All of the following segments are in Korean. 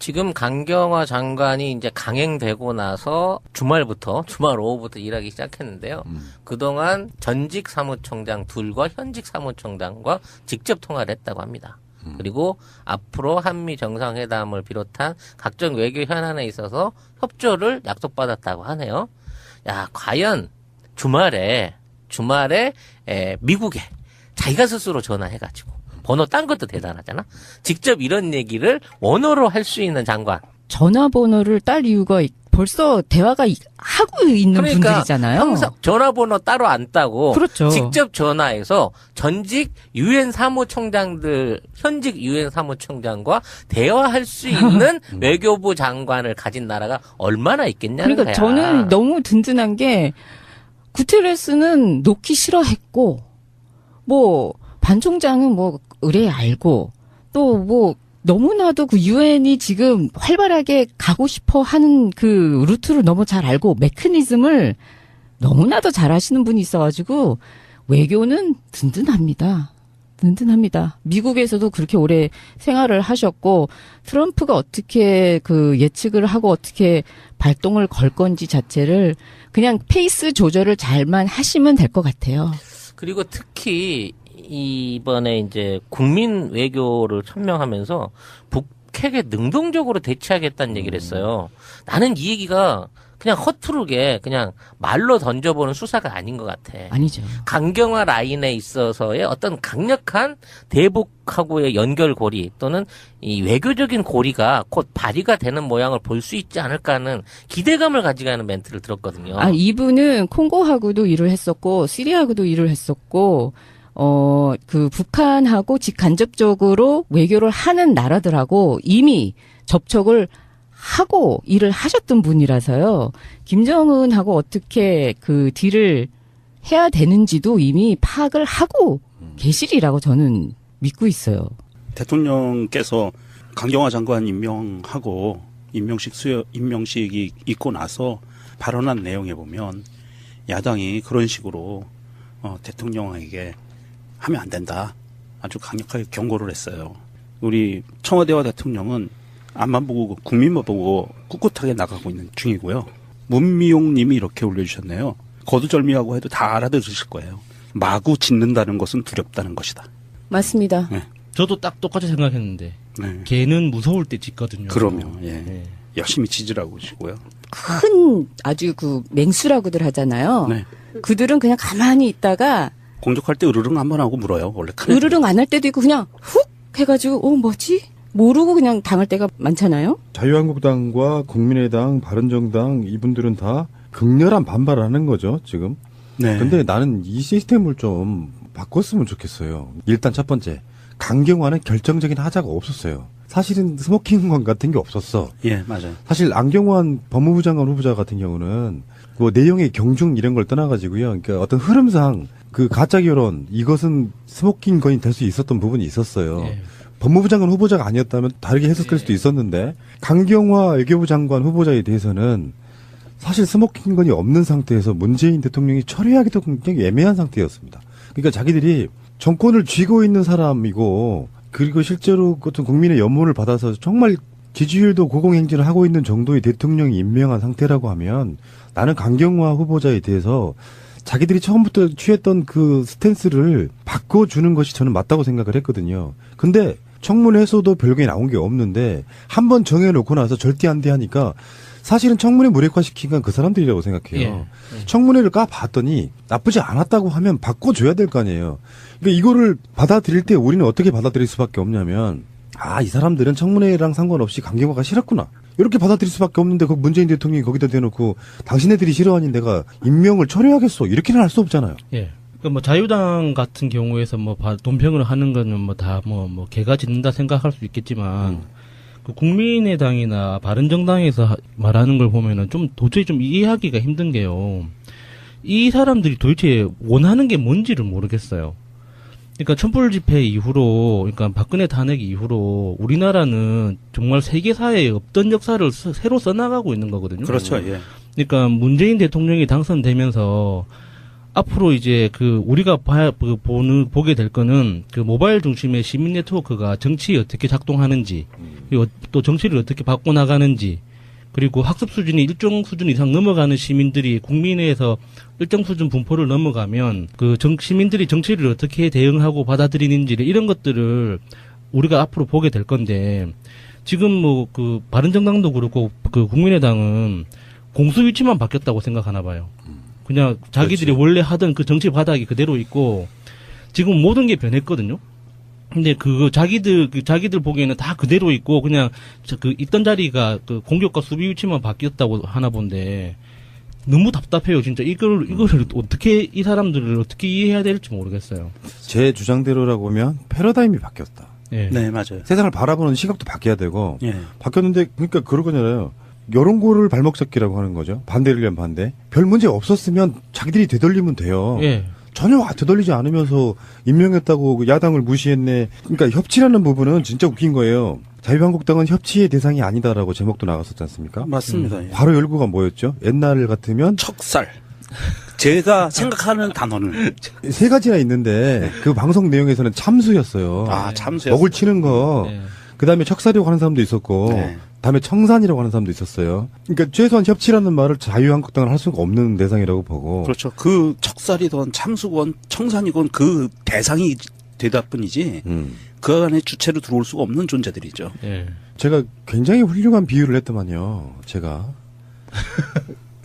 지금 강경화 장관이 이제 강행되고 나서 주말 오후부터 일하기 시작했는데요. 그동안 전직 사무총장 둘과 현직 사무총장과 직접 통화를 했다고 합니다. 그리고 앞으로 한미 정상회담을 비롯한 각종 외교 현안에 있어서 협조를 약속받았다고 하네요. 야, 과연 주말에 미국에 자기가 스스로 전화해가지고 번호 딴 것도 대단하잖아. 직접 이런 얘기를 원어로 할 수 있는 장관. 전화번호를 딸 이유가 벌써 대화가 하고 있는 그러니까 분들이잖아요. 항상 전화번호 따로 안 따고 그렇죠. 직접 전화해서 전직 유엔 사무총장들, 현직 유엔 사무총장과 대화할 수 있는 외교부 장관을 가진 나라가 얼마나 있겠냐는 그러니까 거야. 저는 너무 든든한 게 구테레스는 놓기 싫어했고 뭐 반 총장은 뭐 의뢰 알고 또 뭐 너무나도 그 유엔이 지금 활발하게 가고 싶어 하는 그 루트를 너무 잘 알고 메커니즘을 너무나도 잘 하시는 분이 있어가지고 외교는 든든합니다. 든든합니다. 미국에서도 그렇게 오래 생활을 하셨고 트럼프가 어떻게 그 예측을 하고 어떻게 발동을 걸 건지 자체를 그냥 페이스 조절을 잘만 하시면 될 것 같아요. 그리고 특히 이번에 이제 국민 외교를 천명하면서 북핵에 능동적으로 대치하겠다는 얘기를 했어요. 나는 이 얘기가 그냥 허투루게 그냥 말로 던져보는 수사가 아닌 것 같아. 아니죠. 강경화 라인에 있어서의 어떤 강력한 대북하고의 연결고리 또는 이 외교적인 고리가 곧 발휘가 되는 모양을 볼 수 있지 않을까 하는 기대감을 가지고 하는 멘트를 들었거든요. 아, 이분은 콩고하고도 일을 했었고 시리아하고도 일을 했었고 그 북한하고 직간접적으로 외교를 하는 나라들하고 이미 접촉을 하고 일을 하셨던 분이라서요. 김정은하고 어떻게 그 딜을 해야 되는지도 이미 파악을 하고 계시리라고 저는 믿고 있어요. 대통령께서 강경화 장관 임명하고 임명식이 있고 나서 발언한 내용에 보면 야당이 그런 식으로 대통령에게 하면 안 된다. 아주 강력하게 경고를 했어요. 우리 청와대와 대통령은 앞만 보고 국민만 보고 꿋꿋하게 나가고 있는 중이고요. 문미용 님이 이렇게 올려주셨네요. 거두절미하고 해도 다 알아들으실 거예요. 마구 짖는다는 것은 두렵다는 것이다. 맞습니다. 네. 저도 딱 똑같이 생각했는데 네. 걔는 무서울 때 짖거든요. 그럼요. 예. 네. 열심히 짖으라고 하시고요. 큰 아주 그 맹수라고들 하잖아요. 네. 그들은 그냥 가만히 있다가 공격할 때 으르릉 한번 하고 물어요. 원래 큰 으르릉 안 할 때도 있고 그냥 훅 해가지고 뭐지? 모르고 그냥 당할 때가 많잖아요. 자유한국당과 국민의당, 바른정당 이분들은 다 극렬한 반발을 하는 거죠, 지금. 네. 근데 나는 이 시스템을 좀 바꿨으면 좋겠어요. 일단 첫 번째, 강경화는 결정적인 하자가 없었어요. 사실은 스모킹건 같은 게 없었어. 예, 맞아요. 사실 안경환 법무부 장관 후보자 같은 경우는 뭐 내용의 경중 이런 걸 떠나가지고요. 그러니까 어떤 흐름상 그 가짜 결혼 이것은 스모킹건이 될 수 있었던 부분이 있었어요. 예. 법무부 장관 후보자가 아니었다면 다르게 해석할 수도 있었는데 강경화 외교부 장관 후보자에 대해서는 사실 스모킹건이 없는 상태에서 문재인 대통령이 처리하기도 굉장히 애매한 상태였습니다. 그러니까 자기들이 정권을 쥐고 있는 사람이고 그리고 실제로 어떤 국민의 연문을 받아서 정말 지지율도 고공행진을 하고 있는 정도의 대통령이 임명한 상태라고 하면 나는 강경화 후보자에 대해서 자기들이 처음부터 취했던 그 스탠스를 바꿔주는 것이 저는 맞다고 생각을 했거든요. 근데 청문회에서도 별게 나온 게 없는데 한 번 정해놓고 나서 절대 안 돼 하니까 사실은 청문회 무력화시킨 건 그 사람들이라고 생각해요. 예. 청문회를 까봤더니 나쁘지 않았다고 하면 바꿔줘야 될 거 아니에요. 그러니까 이거를 받아들일 때 우리는 어떻게 받아들일 수밖에 없냐면 이 사람들은 청문회랑 상관없이 강경화가 싫었구나. 이렇게 받아들일 수밖에 없는데 그 문재인 대통령이 거기다 대놓고 당신네들이 싫어하니 내가 임명을 철회하겠어. 이렇게는 할 수 없잖아요. 예. 그 뭐 자유당 같은 경우에서 뭐 논평을 하는 거는 뭐 다 뭐 개가 짖는다 생각할 수 있겠지만 그 국민의당이나 바른정당에서 말하는 걸 보면은 좀 도저히 좀 이해하기가 힘든 게요. 이 사람들이 도대체 원하는 게 뭔지를 모르겠어요. 그러니까 촛불 집회 이후로, 그러니까 박근혜 탄핵 이후로 우리나라는 정말 세계사에 없던 역사를 새로 써나가고 있는 거거든요. 그렇죠. 예. 그러니까 문재인 대통령이 당선되면서 앞으로 이제 우리가 보게 될 거는 모바일 중심의 시민 네트워크가 정치에 어떻게 작동하는지, 그리고 또 정치를 어떻게 바꿔나가는지, 그리고 학습 수준이 일정 수준 이상 넘어가는 시민들이 국민회에서 일정 수준 분포를 넘어가면 시민들이 정치를 어떻게 대응하고 받아들이는지 이런 것들을 우리가 앞으로 보게 될 건데, 지금 바른정당도 그렇고 국민의당은 공수 위치만 바뀌었다고 생각하나 봐요. 그냥 자기들이 그렇지. 원래 하던 그 정치 바닥이 그대로 있고, 지금 모든 게 변했거든요. 근데 자기들 보기에는 다 그대로 있고, 그냥 있던 자리가 공격과 수비 위치만 바뀌었다고 하나 본데, 너무 답답해요, 진짜. 이거를 어떻게, 이 사람들을 어떻게 이해해야 될지 모르겠어요. 제 주장대로라고 하면 패러다임이 바뀌었다. 예. 네, 맞아요. 세상을 바라보는 시각도 바뀌어야 되고, 예. 바뀌었는데, 그러니까 그러거잖아요. 여론고를 발목 잡기라고 하는 거죠. 반대를 위한 반대. 별 문제 없었으면 자기들이 되돌리면 돼요. 예. 전혀 되돌리지 않으면서 임명했다고 야당을 무시했네. 그러니까 협치라는 부분은 진짜 웃긴 거예요. 자유한국당은 협치의 대상이 아니다라고 제목도 나갔었지 않습니까? 맞습니다. 예. 바로 열구가 뭐였죠? 옛날 같으면 척살. 제가 생각하는 단어는 세 가지나 있는데 그 방송 내용에서는 참수였어요. 참수였어요. 먹을 치는 거. 예. 그다음에 척살이라고 하는 사람도 있었고 네. 다음에 청산이라고 하는 사람도 있었어요. 그러니까 최소한 협치라는 말을 자유한국당은 할 수가 없는 대상이라고 보고. 그렇죠. 그 척살이건 참수건 청산이건 그 대상이 되다 뿐이지 그 안에 주체로 들어올 수가 없는 존재들이죠. 예. 제가 굉장히 훌륭한 비유를 했더만요. 제가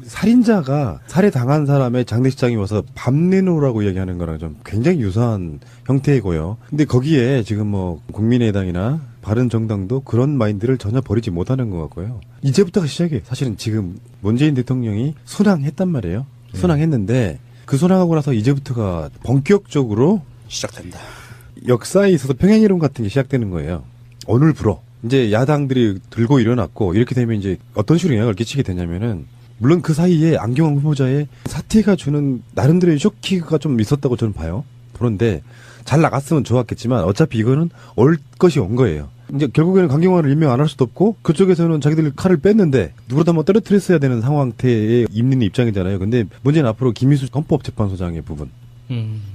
살인자가 살해당한 사람의 장례식장에 와서 밥 내놓으라고 얘기하는 거랑 좀 굉장히 유사한 형태이고요. 근데 거기에 지금 국민의당이나 바른정당도 그런 마인드를 전혀 버리지 못하는 것 같고요. 이제부터가 시작이에요. 사실은 지금 문재인 대통령이 순항했단 말이에요. 순항했는데 그 순항하고 나서 이제부터가 본격적으로 시작된다. 역사에 있어서 평행이론 같은 게 시작되는 거예요. 오늘부로. 이제 야당들이 들고 일어났고 이렇게 되면 이제 어떤 식으로 영향을 끼치게 되냐면은 물론 그 사이에 안경환 후보자의 사태가 주는 나름대로의 쇼키가 좀 있었다고 저는 봐요. 그런데 잘 나갔으면 좋았겠지만 어차피 이거는 올 것이 온 거예요. 이제 결국에는 강경환을 임명 안 할 수도 없고 그쪽에서는 자기들 칼을 뺐는데 누구라도 한번 떨어뜨렸어야 되는 상황태에 있는 입장이잖아요. 근데 문제는 앞으로 김희수 헌법재판소장의 부분.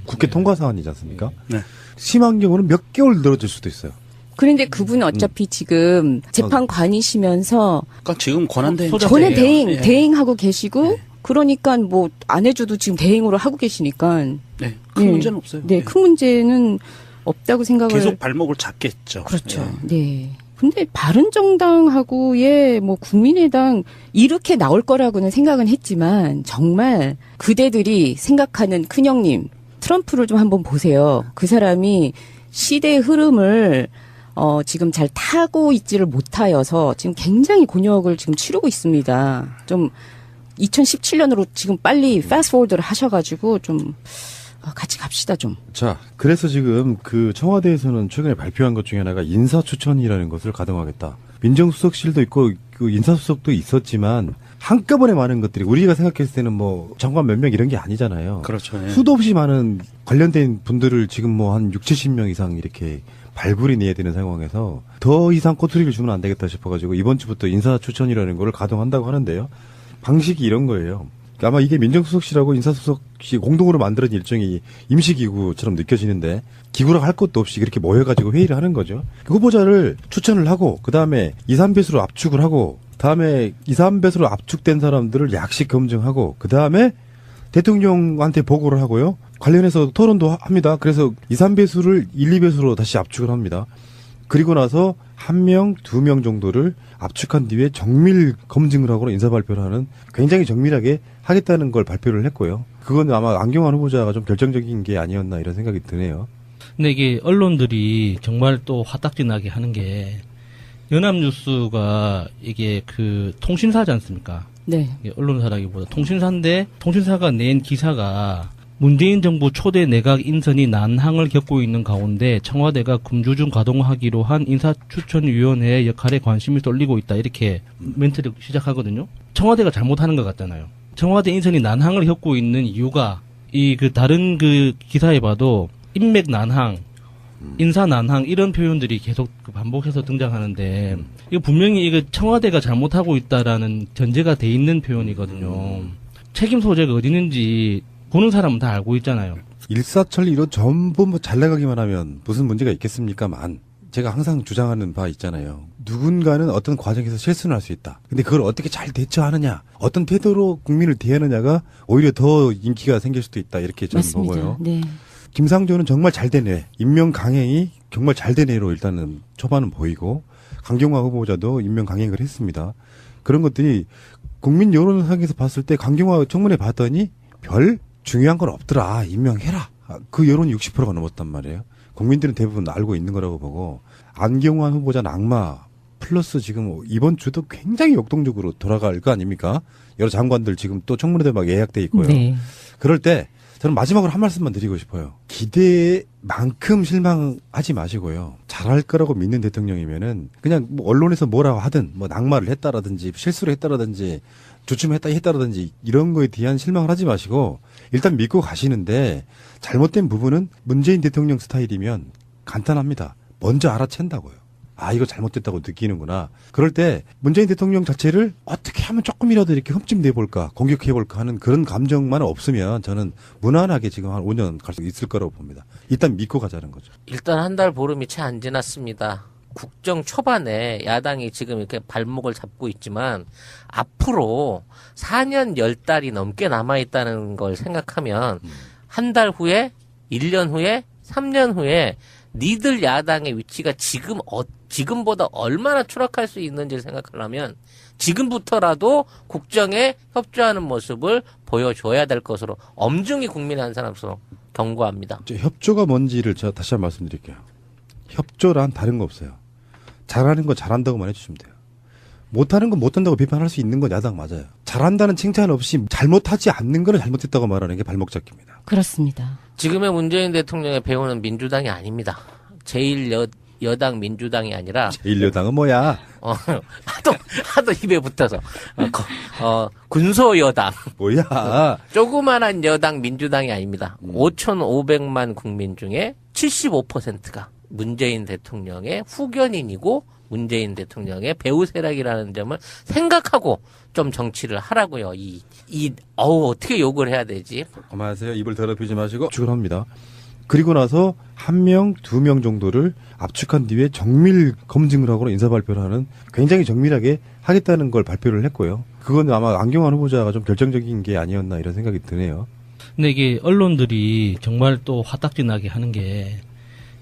국회 통과 사안이지 않습니까? 네. 심한 경우는 몇 개월 늘어질 수도 있어요. 그런데 그분은 어차피 지금 재판관이시면서 그러니까 지금 권한대행 전에 예. 대행하고 계시고 네. 그러니까 안 해줘도 지금 대행으로 하고 계시니까 네. 큰 네. 문제는 없어요. 네, 큰 문제는 없다고 생각을 계속 발목을 잡겠죠. 그렇죠. 예. 네. 근데 바른정당하고의 국민의당 이렇게 나올 거라고는 생각은 했지만 정말 그대들이 생각하는 큰형님 트럼프를 좀 한번 보세요. 그 사람이 시대의 흐름을 지금 잘 타고 있지를 못하여서 지금 굉장히 곤욕을 지금 치르고 있습니다. 좀 2017년으로 지금 빨리 패스트포워드를 하셔가지고 좀 같이 갑시다 좀. 자, 그래서 지금 그 청와대에서는 최근에 발표한 것 중에 하나가 인사추천이라는 것을 가동하겠다. 민정수석실도 있고 그 인사수석도 있었지만 한꺼번에 많은 것들이 우리가 생각했을 때는 장관 몇 명 이런 게 아니잖아요. 그렇죠. 예. 수도 없이 많은 관련된 분들을 지금 한 60-70명 이상 이렇게 발굴이 내야 되는 상황에서 더 이상 꼬투리를 주면 안 되겠다 싶어가지고 이번 주부터 인사추천이라는 걸 가동한다고 하는데요. 방식이 이런 거예요. 아마 이게 민정수석실하고 인사수석이 공동으로 만들어진 일종의 임시기구처럼 느껴지는데 기구라고 할 것도 없이 그렇게 모여가지고 회의를 하는 거죠. 후보자를 추천을 하고 그 다음에 2, 3배수로 압축을 하고 다음에 2, 3배수로 압축된 사람들을 약식 검증하고 그 다음에 대통령한테 보고를 하고요. 관련해서 토론도 합니다. 그래서 2, 3배수를 1, 2배수로 다시 압축을 합니다. 그리고 나서 1명, 2명 정도를 압축한 뒤에 정밀 검증을 하고 인사 발표를 하는 굉장히 정밀하게 하겠다는 걸 발표를 했고요. 그건 아마 안경환 후보자가 좀 결정적인 게 아니었나 이런 생각이 드네요. 근데 이게 언론들이 정말 또 화딱지 나게 하는 게 연합뉴스가 이게 통신사지 않습니까? 네. 언론사라기보다 통신사인데 통신사가 낸 기사가 문재인 정부 초대 내각 인선이 난항을 겪고 있는 가운데 청와대가 금주 중 가동하기로 한 인사추천위원회의 역할에 관심이 쏠리고 있다. 이렇게 멘트를 시작하거든요. 청와대가 잘못하는 것 같잖아요. 청와대 인선이 난항을 겪고 있는 이유가 다른 기사에 봐도 인맥 난항, 인사 난항 이런 표현들이 계속 반복해서 등장하는데 이거 분명히 청와대가 잘못하고 있다라는 전제가 돼 있는 표현이거든요. 책임 소재가 어디 있는지 보는 사람은 다 알고 있잖아요. 일사천리로 전부 뭐 잘 나가기만 하면 무슨 문제가 있겠습니까만 제가 항상 주장하는 바 있잖아요. 누군가는 어떤 과정에서 실수를 할 수 있다. 근데 그걸 어떻게 잘 대처하느냐, 어떤 태도로 국민을 대하느냐가 오히려 더 인기가 생길 수도 있다. 이렇게 저는 맞습니다. 보고요. 네. 김상조는 정말 잘된 애, 임명 강행이 정말 잘된 애로 일단은 초반은 보이고 강경화 후보자도 임명 강행을 했습니다. 그런 것들이 국민 여론상에서 봤을 때 강경화 청문회 봤더니 별 중요한 건 없더라. 임명해라. 그 여론이 60%가 넘었단 말이에요. 국민들은 대부분 알고 있는 거라고 보고 안경환 후보자는 악마 플러스 지금 이번 주도 굉장히 역동적으로 돌아갈 거 아닙니까? 여러 장관들 지금 또 청문회도 막 예약돼 있고요. 네. 그럴 때 저는 마지막으로 한 말씀만 드리고 싶어요. 기대만큼 실망하지 마시고요. 잘할 거라고 믿는 대통령이면은 그냥 뭐 언론에서 뭐라고 하든 뭐 낙마를 했다라든지 실수를 했다라든지 주춤했다라든지 이런 거에 대한 실망을 하지 마시고 일단 믿고 가시는데 잘못된 부분은 문재인 대통령 스타일이면 간단합니다. 먼저 알아챈다고요. 아, 이거 잘못됐다고 느끼는구나. 그럴 때 문재인 대통령 자체를 어떻게 하면 조금이라도 이렇게 흠집내볼까, 공격해볼까 하는 그런 감정만 없으면 저는 무난하게 지금 한 5년 갈 수 있을 거라고 봅니다. 일단 믿고 가자는 거죠. 일단 한 달 보름이 채 안 지났습니다. 국정 초반에 야당이 지금 이렇게 발목을 잡고 있지만 앞으로 4년 10달이 넘게 남아있다는 걸 생각하면 한 달 후에, 1년 후에, 3년 후에 니들 야당의 위치가 지금보다 얼마나 추락할 수 있는지를 생각하려면 지금부터라도 국정에 협조하는 모습을 보여줘야 될 것으로 엄중히 국민의 한 사람으로서 경고합니다. 협조가 뭔지를 제가 다시 한번 말씀드릴게요. 협조란 다른 거 없어요. 잘하는 거 잘한다고만 해주시면 돼요. 못하는 건 못한다고 비판할 수 있는 건 야당 맞아요. 잘한다는 칭찬 없이 잘못하지 않는 거는 잘못했다고 말하는 게 발목 잡기입니다. 그렇습니다. 지금의 문재인 대통령의 배우는 민주당이 아닙니다. 제1여당 민주당이 아니라 제1여당은 뭐야? 하도 입에 붙어서 군소여당 뭐야? 조그만한 여당 민주당이 아닙니다. 5,500만 국민 중에 75%가 문재인 대통령의 후견인이고 문재인 대통령의 배후 세력이라는 점을 생각하고 좀 정치를 하라고요. 어떻게 욕을 해야 되지? 그만하세요. 입을 더럽히지 마시고 축을합니다. 그리고 나서 1명, 2명 정도를 압축한 뒤에 정밀 검증을 하고 인사 발표를 하는 굉장히 정밀하게 하겠다는 걸 발표를 했고요. 그건 아마 안경환 후보자가 좀 결정적인 게 아니었나 이런 생각이 드네요. 근데 이게 언론들이 정말 또 화딱지 나게 하는 게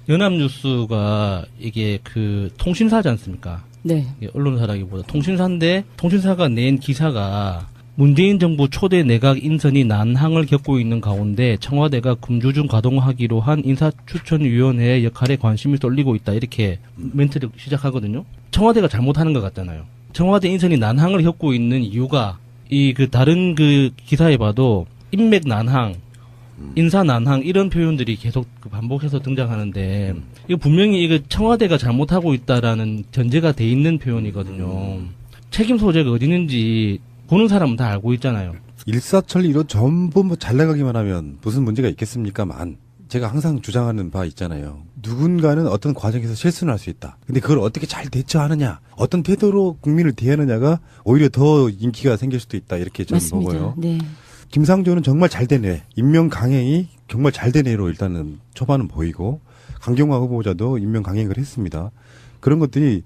연합뉴스가 이게 그 통신사지 않습니까? 네. 이게 언론사라기보다 통신사인데 통신사가 낸 기사가 문재인 정부 초대 내각 인선이 난항을 겪고 있는 가운데 청와대가 금주중 가동하기로 한 인사추천위원회의 역할에 관심이 쏠리고 있다. 이렇게 멘트를 시작하거든요. 청와대가 잘못하는 것 같잖아요. 청와대 인선이 난항을 겪고 있는 이유가 다른 그 기사에 봐도 인맥 난항, 인사 난항 이런 표현들이 계속 반복해서 등장하는데 이거 분명히 이거 청와대가 잘못하고 있다라는 전제가 돼 있는 표현이거든요. 책임 소재가 어디 있는지 보는 사람은 다 알고 있잖아요. 일사천리로 전부 뭐 잘 나가기만 하면 무슨 문제가 있겠습니까만 제가 항상 주장하는 바 있잖아요. 누군가는 어떤 과정에서 실수를 할 수 있다. 근데 그걸 어떻게 잘 대처하느냐, 어떤 태도로 국민을 대하느냐가 오히려 더 인기가 생길 수도 있다. 이렇게 저는 맞습니다. 보고요. 네. 김상조는 정말 잘된 애, 임명 강행이 정말 잘된 애로 일단은 초반은 보이고 강경화 후보자도 임명 강행을 했습니다. 그런 것들이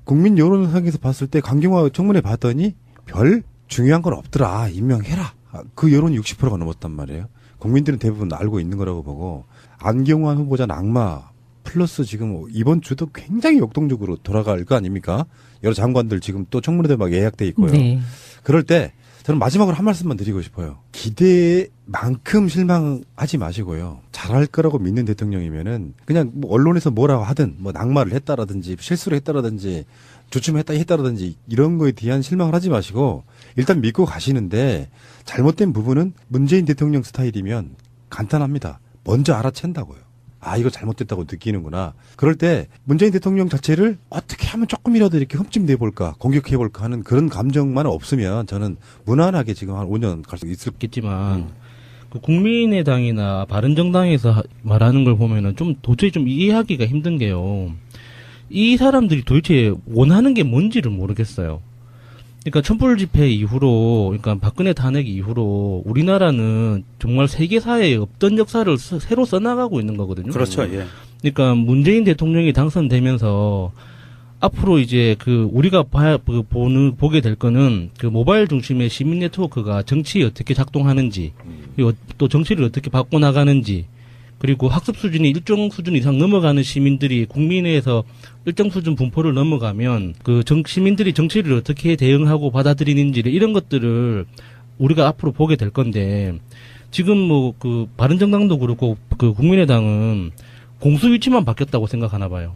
국민 여론상에서 봤을 때 강경화 청문회 봤더니 별 중요한 건 없더라. 임명해라. 그 여론이 60%가 넘었단 말이에요. 국민들은 대부분 알고 있는 거라고 보고 안경환 후보자는 악마 플러스 지금 이번 주도 굉장히 역동적으로 돌아갈 거 아닙니까? 여러 장관들 지금 또 청문회도 막 예약돼 있고요. 네. 그럴 때 저는 마지막으로 한 말씀만 드리고 싶어요. 기대만큼 실망하지 마시고요. 잘할 거라고 믿는 대통령이면은 그냥 뭐 언론에서 뭐라고 하든 뭐 낙마를 했다라든지 실수를 했다라든지 주춤했다라든지 이런 거에 대한 실망을 하지 마시고 일단 믿고 가시는데 잘못된 부분은 문재인 대통령 스타일이면 간단합니다. 먼저 알아챈다고요. 아, 이거 잘못됐다고 느끼는구나. 그럴 때 문재인 대통령 자체를 어떻게 하면 조금이라도 이렇게 흠집내볼까, 공격해볼까 하는 그런 감정만 없으면 저는 무난하게 지금 한 5년 갈 수 있을 있겠지만 그 국민의당이나 바른정당에서 말하는 걸 보면은 좀 도저히 좀 이해하기가 힘든 게요. 이 사람들이 도대체 원하는 게 뭔지를 모르겠어요. 그러니까 촛불 집회 이후로, 그러니까 박근혜 탄핵 이후로 우리나라는 정말 세계사에 없던 역사를 새로 써나가고 있는 거거든요. 그렇죠. 예. 그러니까 문재인 대통령이 당선되면서 앞으로 이제 우리가 보게 될 거는 모바일 중심의 시민 네트워크가 정치에 어떻게 작동하는지, 그리고 또 정치를 어떻게 바꿔나가는지, 그리고 학습 수준이 일정 수준 이상 넘어가는 시민들이 국민회에서 일정 수준 분포를 넘어가면 시민들이 정치를 어떻게 대응하고 받아들이는지 이런 것들을 우리가 앞으로 보게 될 건데, 지금 바른정당도 그렇고 국민의당은 공수 위치만 바뀌었다고 생각하나 봐요.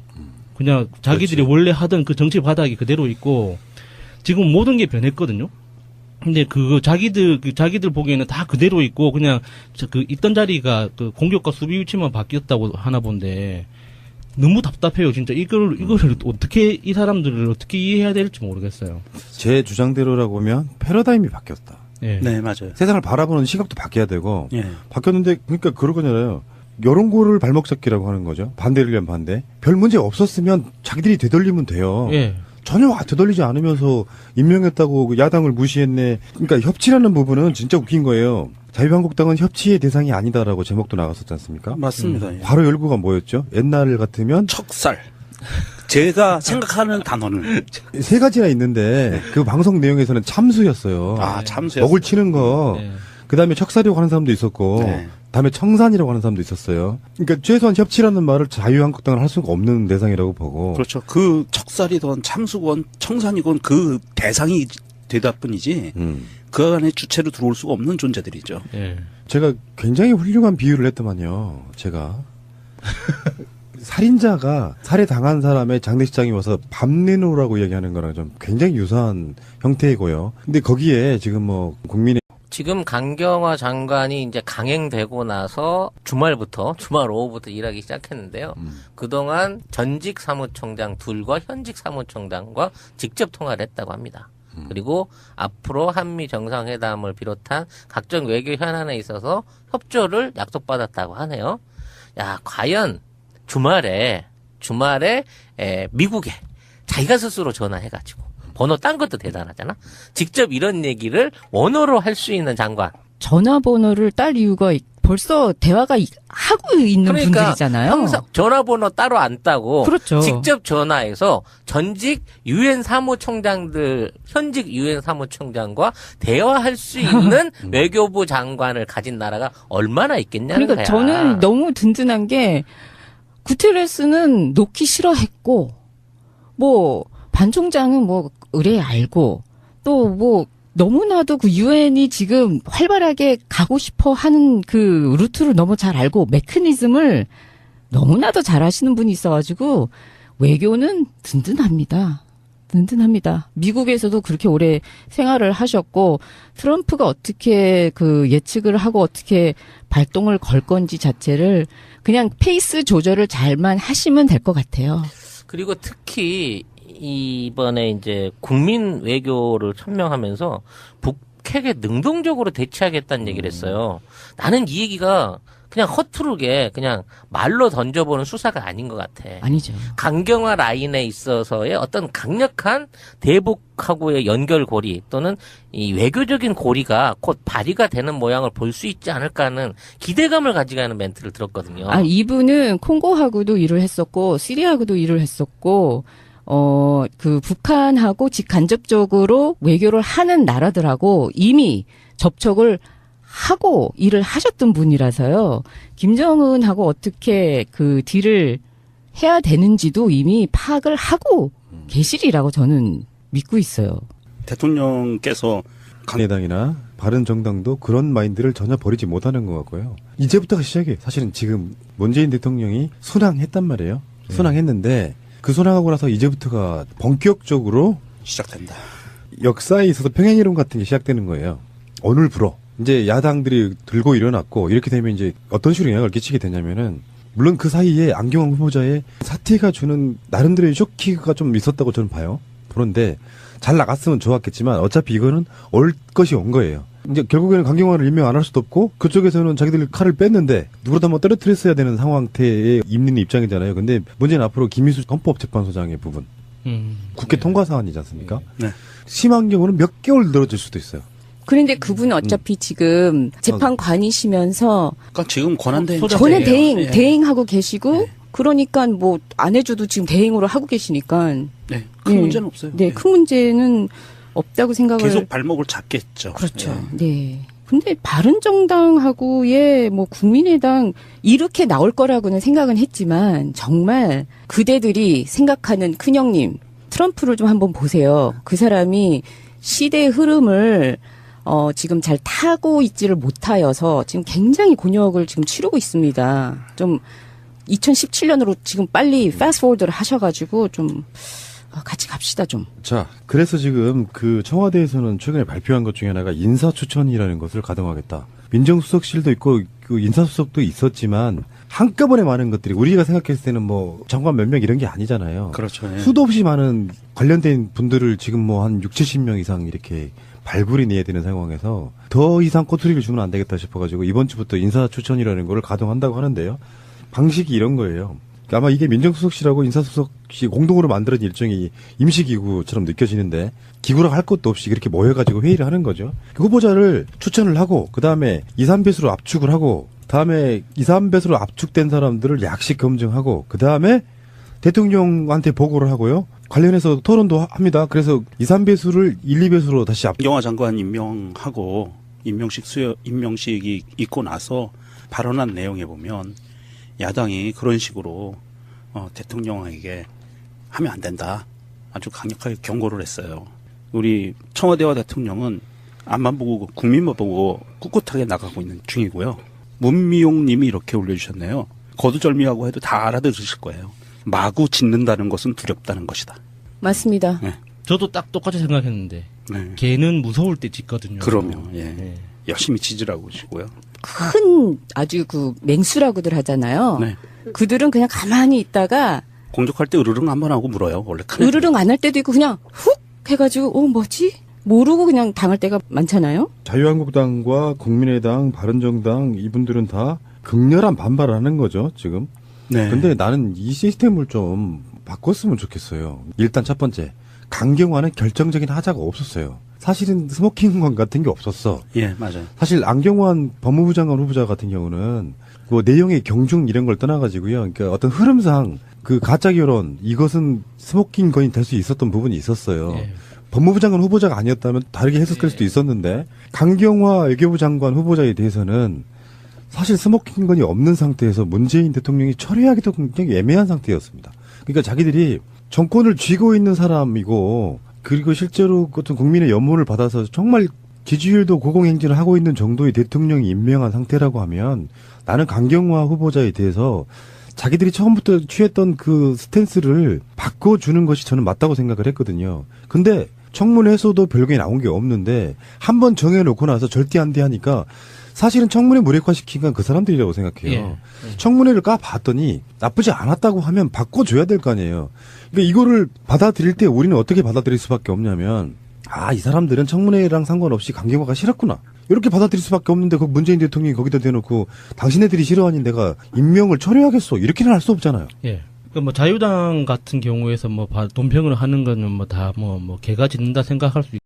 그냥 자기들이 그렇지. 원래 하던 그 정치 바닥이 그대로 있고, 지금 모든 게 변했거든요. 근데 자기들 보기에는 다 그대로 있고, 그냥 있던 자리가 공격과 수비 위치만 바뀌었다고 하나 본데, 너무 답답해요, 진짜. 이거를 어떻게, 이 사람들을 어떻게 이해해야 될지 모르겠어요. 제 주장대로라고 하면 패러다임이 바뀌었다. 예. 네, 맞아요. 세상을 바라보는 시각도 바뀌어야 되고, 예. 바뀌었는데, 그러니까 그러거잖아요. 여론고를 발목 잡기라고 하는 거죠. 반대를 위한 반대. 별 문제 없었으면 자기들이 되돌리면 돼요. 예. 전혀 되돌리지 않으면서 임명했다고 야당을 무시했네. 그러니까 협치라는 부분은 진짜 웃긴 거예요. 자유한국당은 협치의 대상이 아니다라고 제목도 나갔었지 않습니까? 맞습니다. 예. 바로 열구가 뭐였죠? 옛날 같으면 척살. 제가 생각하는 단어는 세 가지나 있는데 그 방송 내용에서는 참수였어요. 참수였어요. 먹을 치는 거. 예. 그다음에 척살이라고 하는 사람도 있었고 네. 다음에 청산이라고 하는 사람도 있었어요. 그러니까 최소한 협치라는 말을 자유한국당은 할 수가 없는 대상이라고 보고. 그렇죠. 그 척살이건 참수건 청산이건 그 대상이 되다 뿐이지 그 안에 주체로 들어올 수가 없는 존재들이죠. 예. 제가 굉장히 훌륭한 비유를 했더만요. 제가 살인자가 살해당한 사람의 장례식장에 와서 밥 내놓으라고 얘기하는 거랑 좀 굉장히 유사한 형태이고요. 근데 거기에 지금 국민의 지금 강경화 장관이 이제 강행되고 나서 주말 오후부터 일하기 시작했는데요. 그동안 전직 사무총장 둘과 현직 사무총장과 직접 통화를 했다고 합니다. 그리고 앞으로 한미 정상회담을 비롯한 각종 외교 현안에 있어서 협조를 약속받았다고 하네요. 야, 과연 주말에 미국에 자기가 스스로 전화해가지고 번호 딴 것도 대단하잖아. 직접 이런 얘기를 원어로 할 수 있는 장관. 전화번호를 딸 이유가 벌써 대화가 하고 있는 그러니까 분들이잖아요. 항상 전화번호 따로 안 따고 그렇죠. 직접 전화해서 전직 유엔 사무총장들, 현직 유엔 사무총장과 대화할 수 있는 외교부 장관을 가진 나라가 얼마나 있겠냐는 그러니까 거야. 저는 너무 든든한 게 구테레스는 놓기 싫어했고 반 총장은 의뢰 알고 또 너무나도 그 유엔이 지금 활발하게 가고 싶어 하는 그 루트를 너무 잘 알고 메커니즘을 너무나도 잘 하시는 분이 있어가지고 외교는 든든합니다. 미국에서도 그렇게 오래 생활을 하셨고 트럼프가 어떻게 예측을 하고 어떻게 발동을 걸 건지 자체를 그냥 페이스 조절을 잘만 하시면 될 것 같아요. 그리고 특히 이번에 이제 국민 외교를 천명하면서 북핵에 능동적으로 대치하겠다는 얘기를 했어요. 나는 이 얘기가 그냥 허투루게 그냥 말로 던져보는 수사가 아닌 것 같아. 아니죠. 강경화 라인에 있어서의 어떤 강력한 대북하고의 연결고리 또는 이 외교적인 고리가 곧 발휘가 되는 모양을 볼 수 있지 않을까 하는 기대감을 가지고 하는 멘트를 들었거든요. 이분은 콩고하고도 일을 했었고 시리아하고도 일을 했었고 북한하고 직간접적으로 외교를 하는 나라들하고 이미 접촉을 하고 일을 하셨던 분이라서요. 김정은하고 어떻게 딜을 해야 되는지도 이미 파악을 하고 계시리라고 저는 믿고 있어요. 대통령께서 강해당이나 바른정당도 그런 마인드를 전혀 버리지 못하는 것 같고요. 이제부터가 시작이에요. 사실은 지금 문재인 대통령이 순항했단 말이에요. 순항했는데 그 순항하고 나서 이제부터가 본격적으로 시작된다. 역사에 있어서 평행이론 같은 게 시작되는 거예요. 오늘부로 이제 야당들이 들고 일어났고 이렇게 되면 이제 어떤 식으로 영향을 끼치게 되냐면은 물론 그 사이에 안경환 후보자의 사태가 주는 나름대로의 쇼키가 좀 있었다고 저는 봐요. 그런데 잘 나갔으면 좋았겠지만 어차피 이거는 올 것이 온 거예요. 이제 결국에는 강경화를 임명 안 할 수도 없고 그쪽에서는 자기들 칼을 뺐는데 누구라도 한번 떨어뜨렸어야 되는 상황태에 있는 입장이잖아요. 근데 문제는 앞으로 김희수 헌법재판소장의 부분. 국회 통과 사안이지 않습니까? 네. 심한 경우는 몇 개월 늘어질 수도 있어요. 그런데 그분은 어차피 지금 재판관이시면서 그러니까 지금 권한대행 소장- 전에 예. 대행하고 계시고 네. 그러니까 뭐 안 해줘도 지금 대행으로 하고 계시니까 네, 큰 네. 문제는 없어요. 네, 큰 문제는 없다고 생각을 계속 발목을 잡겠죠. 그렇죠. 예. 네. 근데 바른정당하고의 뭐 국민의당 이렇게 나올 거라고는 생각은 했지만 정말 그대들이 생각하는 큰형님 트럼프를 좀 한번 보세요. 그 사람이 시대의 흐름을 지금 잘 타고 있지를 못하여서 지금 굉장히 곤욕을 지금 치르고 있습니다. 좀 2017년으로 지금 빨리 패스트포워드를 하셔가지고 좀 같이 갑시다 좀. 자, 그래서 지금 그 청와대에서는 최근에 발표한 것 중에 하나가 인사추천이라는 것을 가동하겠다. 민정수석실도 있고 그 인사수석도 있었지만 한꺼번에 많은 것들이 우리가 생각했을 때는 뭐 장관 몇 명 이런 게 아니잖아요. 그렇죠. 예. 수도 없이 많은 관련된 분들을 지금 뭐 한 60~70명 이상 이렇게 발굴이 내야 되는 상황에서 더 이상 꼬투리를 주면 안 되겠다 싶어가지고 이번 주부터 인사추천이라는 걸 가동한다고 하는데요. 방식이 이런 거예요. 아마 이게 민정수석실하고 인사수석이 공동으로 만들어진 일종의 임시기구처럼 느껴지는데 기구라고 할 것도 없이 그렇게 모여가지고 회의를 하는 거죠. 그 후보자를 추천을 하고 그 다음에 2, 3배수로 압축을 하고 다음에 2, 3배수로 압축된 사람들을 약식 검증하고 그 다음에 대통령한테 보고를 하고요. 관련해서 토론도 합니다. 그래서 2, 3배수를 1, 2배수로 다시 강경화 장관 임명하고 임명식이 있고 나서 발언한 내용에 보면 야당이 그런 식으로 대통령에게 하면 안 된다. 아주 강력하게 경고를 했어요. 우리 청와대와 대통령은 앞만 보고 국민만 보고 꿋꿋하게 나가고 있는 중이고요. 문미용 님이 이렇게 올려주셨네요. 거두절미하고 해도 다 알아들으실 거예요. 마구 짖는다는 것은 두렵다는 것이다. 맞습니다. 네. 저도 딱 똑같이 생각했는데 네. 개는 무서울 때 짖거든요. 그럼요. 예. 네. 열심히 짖으라고 하시고요. 큰 아주 그 맹수라고들 하잖아요. 네. 그들은 그냥 가만히 있다가 공격할 때 으르릉 한번 하고 물어요. 원래 큰 으르릉 안 할 때도 있고 그냥 훅 해가지고 뭐지? 모르고 그냥 당할 때가 많잖아요. 자유한국당과 국민의당, 바른정당 이분들은 다 극렬한 반발을 하는 거죠, 지금. 네. 근데 나는 이 시스템을 좀 바꿨으면 좋겠어요. 일단 첫 번째, 강경화는 결정적인 하자가 없었어요. 사실은 스모킹건 같은 게 없었어. 예, 맞아요. 사실 안경환 법무부 장관 후보자 같은 경우는 그 내용의 경중 이런 걸 떠나가지고요. 그러니까 어떤 흐름상 그 가짜 결혼 이것은 스모킹건이 될 수 있었던 부분이 있었어요. 예. 법무부 장관 후보자가 아니었다면 다르게 해석할 수도 있었는데 강경화 외교부 장관 후보자에 대해서는 사실 스모킹건이 없는 상태에서 문재인 대통령이 처리하기도 굉장히 애매한 상태였습니다. 그러니까 자기들이 정권을 쥐고 있는 사람이고 그리고 실제로 어떤 국민의 연문을 받아서 정말 지지율도 고공행진을 하고 있는 정도의 대통령이 임명한 상태라고 하면 나는 강경화 후보자에 대해서 자기들이 처음부터 취했던 그 스탠스를 바꿔주는 것이 저는 맞다고 생각을 했거든요. 근데 청문회에서도 별게 나온 게 없는데 한 번 정해놓고 나서 절대 안 돼 하니까 사실은 청문회 무력화시킨 건 그 사람들이라고 생각해요. 청문회를 까봤더니 나쁘지 않았다고 하면 바꿔줘야 될 거 아니에요. 그러니까 이거를 받아들일 때 우리는 어떻게 받아들일 수밖에 없냐면 이 사람들은 청문회랑 상관없이 강경화가 싫었구나. 이렇게 받아들일 수밖에 없는데 그 문재인 대통령이 거기다 대놓고 당신네들이 싫어하니 내가 임명을 처리하겠어. 이렇게는 할 수 없잖아요. 예. 그 뭐 자유당 같은 경우에서 뭐 논평을 하는 거는 뭐 다 뭐 개가 짖는다 생각할 수